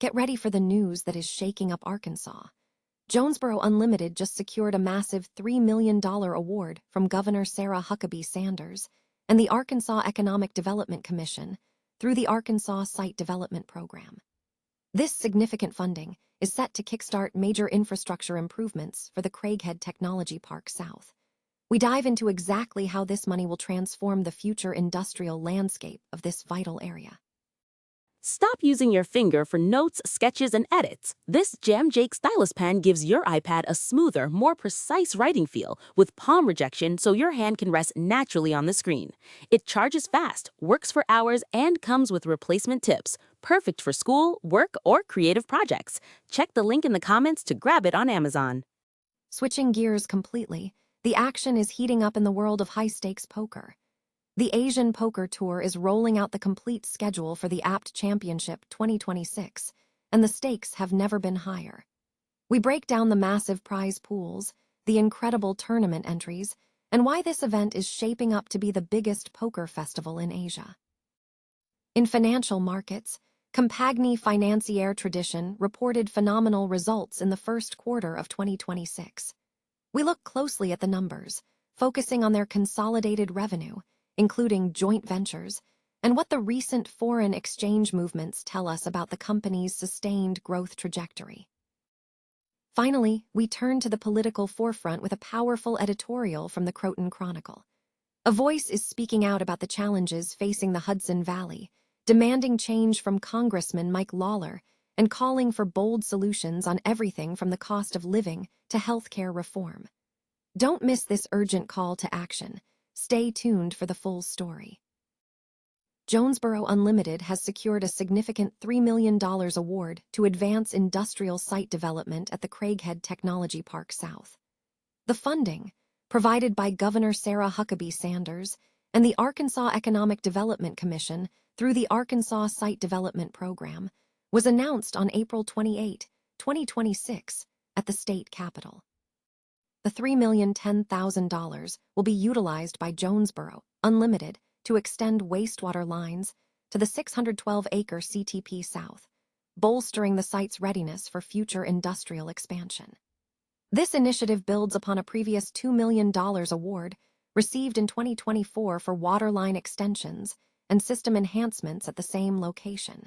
Get ready for the news that is shaking up Arkansas. Jonesboro Unlimited just secured a massive $3 million award from Governor Sarah Huckabee Sanders and the Arkansas Economic Development Commission through the Arkansas Site Development Program. This significant funding is set to kickstart major infrastructure improvements for the Craighead Technology Park South. We dive into exactly how this money will transform the future industrial landscape of this vital area. Stop using your finger for notes, sketches, and edits. This Jam Jake stylus pen gives your iPad a smoother, more precise writing feel with palm rejection so your hand can rest naturally on the screen. It charges fast, works for hours, and comes with replacement tips. Perfect for school, work, or creative projects. Check the link in the comments to grab it on Amazon. Switching gears completely, the action is heating up in the world of high-stakes poker. The Asian Poker Tour is rolling out the complete schedule for the APT Championship 2026, and the stakes have never been higher. We break down the massive prize pools, the incredible tournament entries, and why this event is shaping up to be the biggest poker festival in Asia. In financial markets, Compagnie Financière Tradition reported phenomenal results in the first quarter of 2026. We look closely at the numbers, focusing on their consolidated revenue, including joint ventures, and what the recent foreign exchange movements tell us about the company's sustained growth trajectory. Finally, we turn to the political forefront with a powerful editorial from the Croton Chronicle. A voice is speaking out about the challenges facing the Hudson Valley, demanding change from Congressman Mike Lawler and calling for bold solutions on everything from the cost of living to healthcare reform. Don't miss this urgent call to action. Stay tuned for the full story. Jonesboro Unlimited has secured a significant $3 million award to advance industrial site development at the Craighead Technology Park South. The funding, provided by Governor Sarah Huckabee Sanders and the Arkansas Economic Development Commission through the Arkansas Site Development Program, was announced on April 28, 2026, at the state capitol. The $3,010,000 will be utilized by Jonesboro Unlimited to extend wastewater lines to the 612-acre CTP South, bolstering the site's readiness for future industrial expansion. This initiative builds upon a previous $2 million award received in 2024 for waterline extensions and system enhancements at the same location,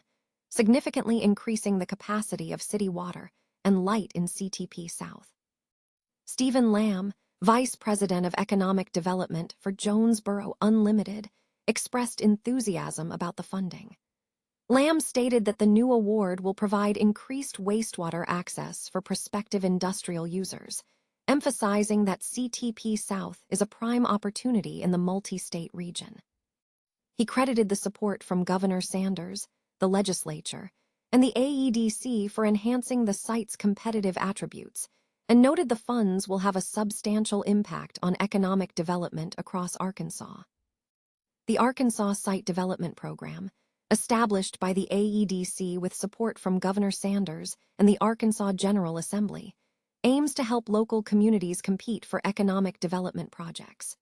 significantly increasing the capacity of city water and light in CTP South. Stephen Lamb, Vice President of Economic Development for Jonesboro Unlimited, expressed enthusiasm about the funding. Lamb stated that the new award will provide increased wastewater access for prospective industrial users, emphasizing that CTP South is a prime opportunity in the multi-state region. He credited the support from Governor Sanders, the legislature, and the AEDC for enhancing the site's competitive attributes, and noted the funds will have a substantial impact on economic development across Arkansas. The Arkansas Site Development Program, established by the AEDC with support from Governor Sanders and the Arkansas General Assembly, aims to help local communities compete for economic development projects.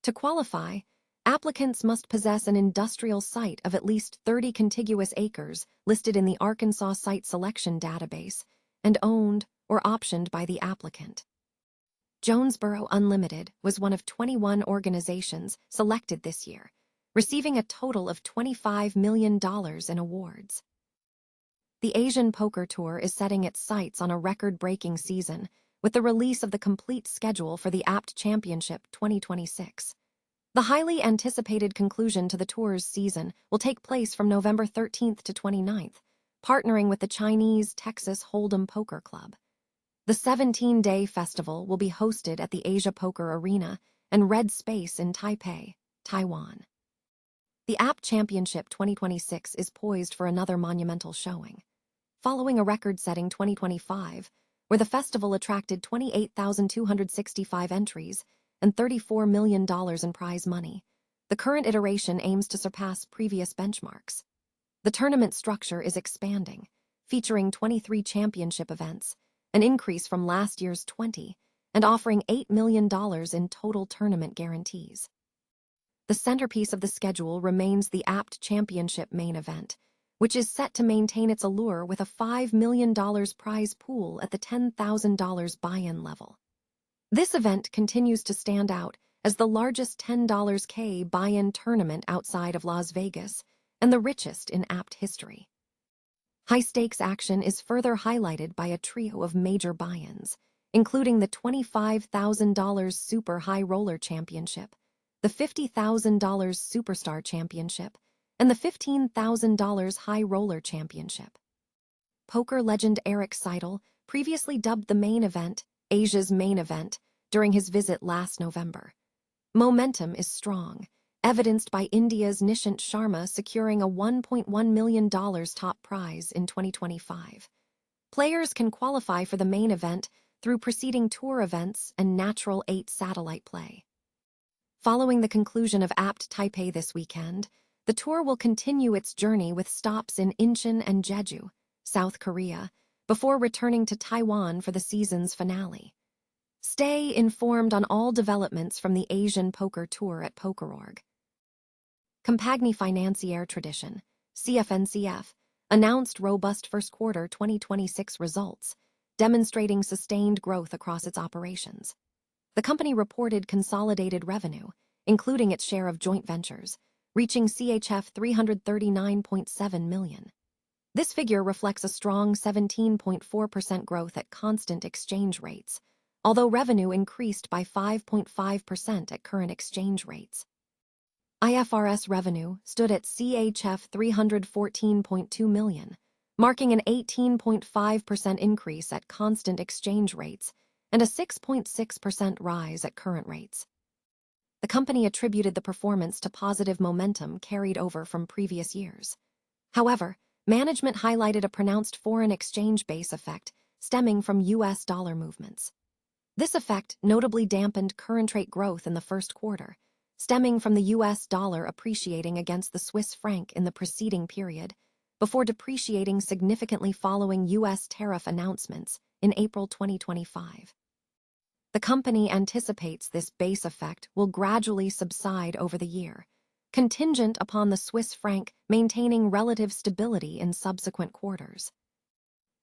To qualify, applicants must possess an industrial site of at least 30 contiguous acres listed in the Arkansas Site Selection Database and owned or optioned by the applicant. Jonesboro Unlimited was one of 21 organizations selected this year, receiving a total of $25 million in awards. The Asian Poker Tour is setting its sights on a record-breaking season with the release of the complete schedule for the APT Championship 2026. The highly anticipated conclusion to the tour's season will take place from November 13th to 29th, partnering with the Chinese Texas Hold'em Poker Club. The 17-day festival will be hosted at the Asia Poker Arena and Red Space in Taipei, Taiwan. The APT Championship 2026 is poised for another monumental showing. Following a record-setting 2025, where the festival attracted 28,265 entries and $34 million in prize money, the current iteration aims to surpass previous benchmarks. The tournament structure is expanding, featuring 23 championship events, an increase from last year's 20, and offering $8 million in total tournament guarantees. The centerpiece of the schedule remains the APT Championship main event, which is set to maintain its allure with a $5 million prize pool at the $10,000 buy-in level. This event continues to stand out as the largest $10K buy-in tournament outside of Las Vegas and the richest in APT history. High-stakes action is further highlighted by a trio of major buy-ins, including the $25,000 Super High Roller Championship, the $50,000 Superstar Championship, and the $15,000 High Roller Championship. Poker legend Eric Seidel previously dubbed the main event Asia's main event during his visit last November. Momentum is strong, evidenced by India's Nishant Sharma securing a $1.1 million top prize in 2025. Players can qualify for the main event through preceding tour events and Natural 8 satellite play. Following the conclusion of APT Taipei this weekend, the tour will continue its journey with stops in Incheon and Jeju, South Korea, before returning to Taiwan for the season's finale. Stay informed on all developments from the Asian Poker Tour at Poker.org. Compagnie Financière Tradition, CFNCF, announced robust first quarter 2026 results, demonstrating sustained growth across its operations. The company reported consolidated revenue, including its share of joint ventures, reaching CHF 339.7 million. This figure reflects a strong 17.4% growth at constant exchange rates, although revenue increased by 5.5% at current exchange rates. IFRS revenue stood at CHF 314.2 million, marking an 18.5% increase at constant exchange rates and a 6.6% rise at current rates. The company attributed the performance to positive momentum carried over from previous years. However, management highlighted a pronounced foreign exchange base effect stemming from U.S. dollar movements. This effect notably dampened current rate growth in the first quarter, stemming from the U.S. dollar appreciating against the Swiss franc in the preceding period, before depreciating significantly following U.S. tariff announcements in April 2025. The company anticipates this base effect will gradually subside over the year, contingent upon the Swiss franc maintaining relative stability in subsequent quarters.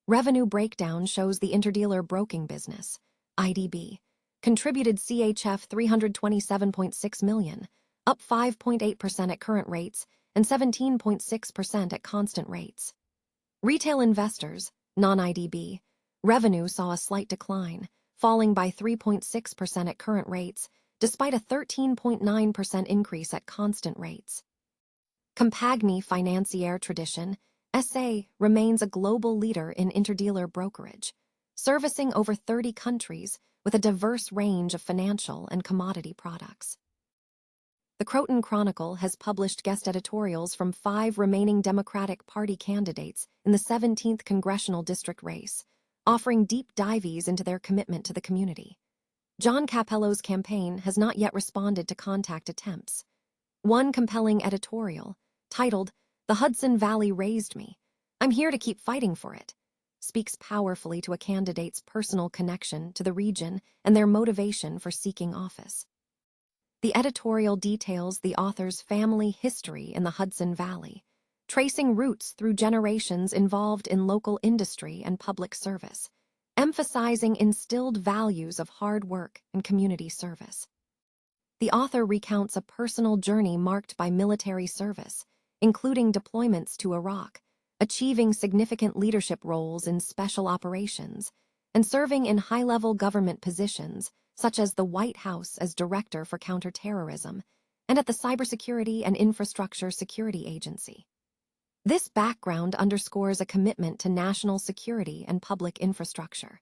Revenue breakdown shows the interdealer broking business, IDB, contributed CHF 327.6 million, up 5.8% at current rates and 17.6% at constant rates. Retail investors, non-IDB, revenue saw a slight decline, falling by 3.6% at current rates, despite a 13.9% increase at constant rates. Compagnie Financière Tradition, SA, remains a global leader in interdealer brokerage, servicing over 30 countries with a diverse range of financial and commodity products. The Croton Chronicle has published guest editorials from 5 remaining Democratic Party candidates in the 17th congressional district race, offering deep dives into their commitment to the community. John Capello's campaign has not yet responded to contact attempts. One compelling editorial, titled, "The Hudson Valley Raised Me. I'm here to keep fighting for it," speaks powerfully to a candidate's personal connection to the region and their motivation for seeking office. The editorial details the author's family history in the Hudson Valley, tracing roots through generations involved in local industry and public service, emphasizing instilled values of hard work and community service. The author recounts a personal journey marked by military service, including deployments to Iraq, achieving significant leadership roles in special operations, and serving in high-level government positions, such as the White House as Director for Counterterrorism and at the Cybersecurity and Infrastructure Security Agency. This background underscores a commitment to national security and public infrastructure.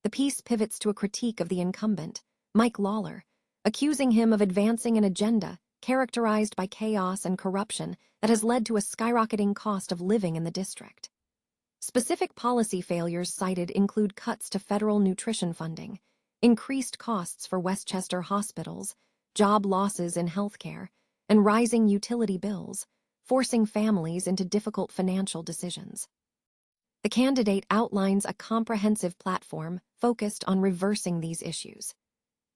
The piece pivots to a critique of the incumbent, Mike Lawler, accusing him of advancing an agenda characterized by chaos and corruption that has led to a skyrocketing cost of living in the district. Specific policy failures cited include cuts to federal nutrition funding, increased costs for Westchester hospitals, job losses in healthcare, and rising utility bills, forcing families into difficult financial decisions. The candidate outlines a comprehensive platform focused on reversing these issues.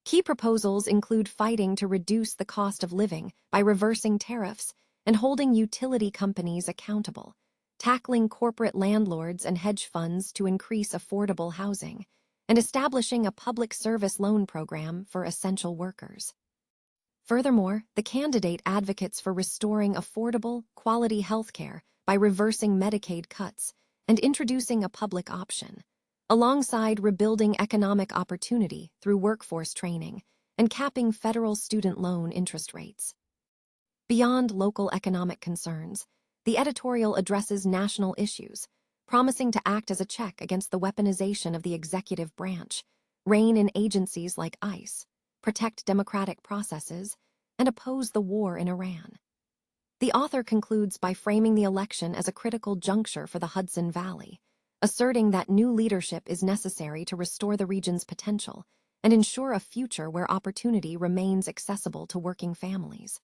Key proposals include fighting to reduce the cost of living by reversing tariffs and holding utility companies accountable, tackling corporate landlords and hedge funds to increase affordable housing, and establishing a public service loan program for essential workers. Furthermore, the candidate advocates for restoring affordable, quality health care by reversing Medicaid cuts and introducing a public option, alongside rebuilding economic opportunity through workforce training and capping federal student loan interest rates. Beyond local economic concerns, the editorial addresses national issues, promising to act as a check against the weaponization of the executive branch, rein in agencies like ICE, protect democratic processes, and oppose the war in Iran. The author concludes by framing the election as a critical juncture for the Hudson Valley, asserting that new leadership is necessary to restore the region's potential and ensure a future where opportunity remains accessible to working families.